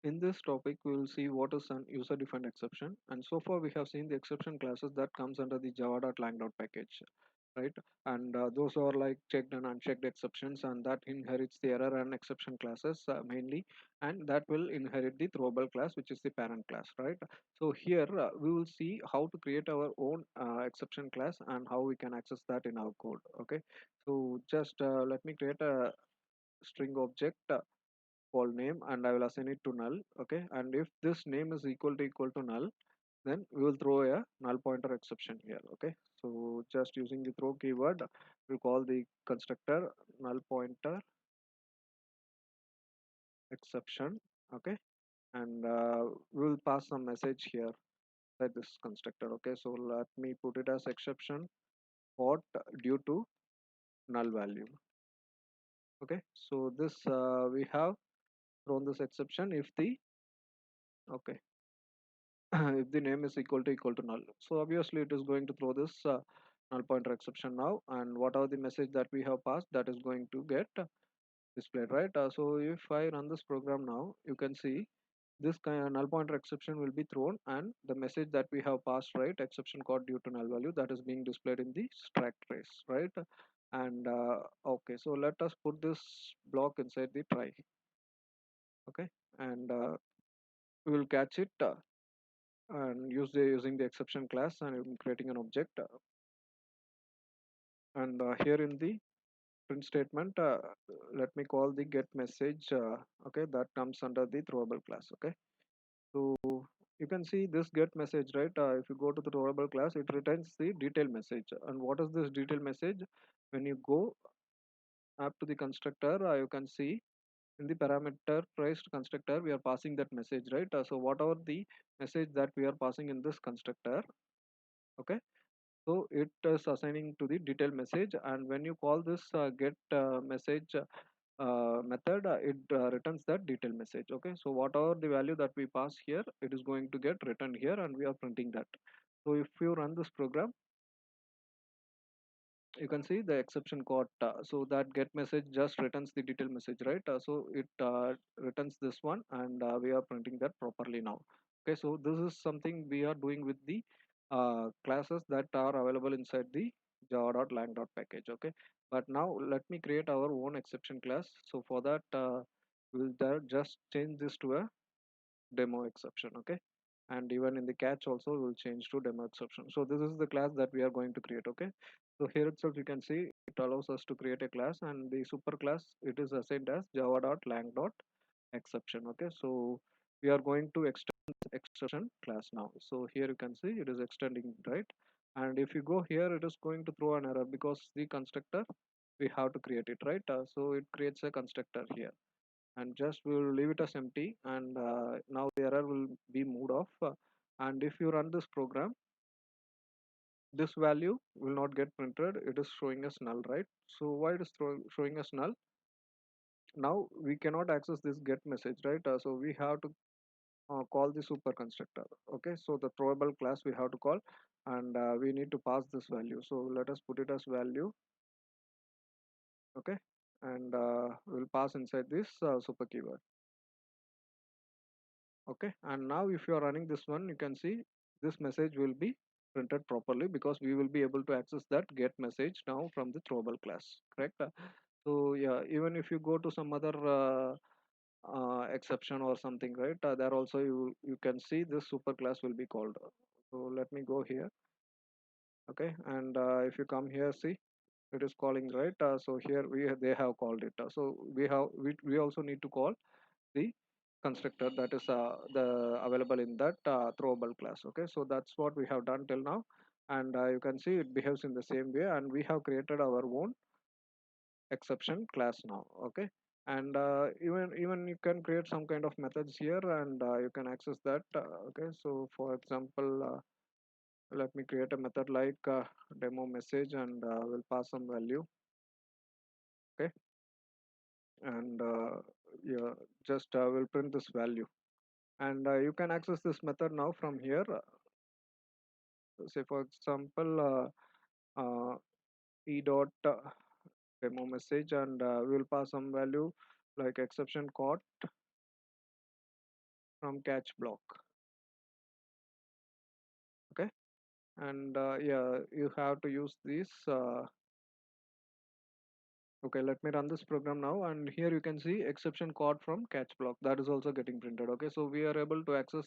In this topic, we will see what is an user-defined exception. And so far, we have seen the exception classes that comes under the java.lang package, right? And those are like checked and unchecked exceptions, and that inherits the error and exception classes mainly, and that will inherit the throwable class, which is the parent class, right? So here we will see how to create our own exception class and how we can access that in our code. Okay, so just let me create a string object called name, and I will assign it to null. Okay, and if this name is equal to null, then we will throw a null pointer exception here. Okay, so just using the throw keyword, we call the constructor null pointer exception. Okay, and we will pass some message here at this constructor. Okay, so let me put it as exception what due to null value. Okay, so this we have thrown this exception if the okay if the name is equal to null. So obviously it is going to throw this null pointer exception now, and whatever the message that we have passed, that is going to get displayed, right? So if I run this program now, you can see this kind of null pointer exception will be thrown, and the message that we have passed, right, exception code due to null value, that is being displayed in the stack trace, right? And okay, so let us put this block inside the try. Okay, and we will catch it and using the exception class, and I'm creating an object, and here in the print statement, let me call the get message. Okay, that comes under the throwable class. Okay, so you can see this get message, right? If you go to the throwable class, it returns the detail message. And what is this detail message? When you go up to the constructor, you can see in the parameterized constructor we are passing that message, right? So whatever the message that we are passing in this constructor, okay, so it is assigning to the detail message, and when you call this get message method, it returns that detail message. Okay, so whatever the value that we pass here, it is going to get returned here, and we are printing that. So if you run this program, you can see the exception code. So that get message just returns the detail message, right? So it returns this one, and we are printing that properly now. Okay, so this is something we are doing with the classes that are available inside the java.lang package. Okay, but now let me create our own exception class. So for that, we'll just change this to a demo exception. Okay, and even in the catch also we'll change to demo exception. So this is the class that we are going to create. Okay, so here itself you can see it allows us to create a class, and the super class, it is assigned as java.lang.exception. Okay, so we are going to extend this exception class now. So here you can see it is extending, right? And if you go here, it is going to throw an error because the constructor, we have to create it, right? So it creates a constructor here, and just we will leave it as empty, and now the error will be moved off, and if you run this program, this value will not get printed, it is showing us null, right? So why it is showing us null? Now we cannot access this get message, right? So we have to call the super constructor. Okay, so the throwable class we have to call, and we need to pass this value. So let us put it as value. Okay, and we'll pass inside this super keyword. Okay, and now if you are running this one, you can see this message will be printed properly because we will be able to access that get message now from the throwable class, correct? So yeah, even if you go to some other exception or something, right, there also you can see this super class will be called. So let me go here. Okay, and if you come here, see it is calling, right? So here they have called it. So we also need to call the constructor that is the available in that throwable class. Okay, so that's what we have done till now, and you can see it behaves in the same way, and we have created our own exception class now. Okay, and even you can create some kind of methods here, and you can access that. Okay, so for example, let me create a method like demo message, and we'll pass some value. Okay, and yeah, just will print this value, and you can access this method now from here. Say for example, e dot demo message, and we will pass some value like exception code from catch block. Okay, and yeah, you have to use this. Okay, let me run this program now, and here you can see exception code from catch block that is also getting printed. Okay, so we are able to access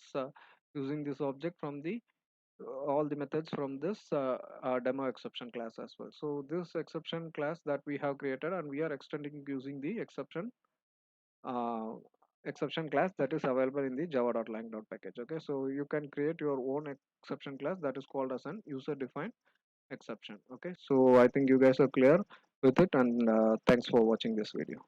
using this object from the all the methods from this demo exception class as well. So this exception class that we have created, and we are extending using the uh, exception class that is available in the java.lang.package. Okay, so you can create your own exception class that is called as an user defined exception. Okay, so I think you guys are clear with it, and thanks for watching this video.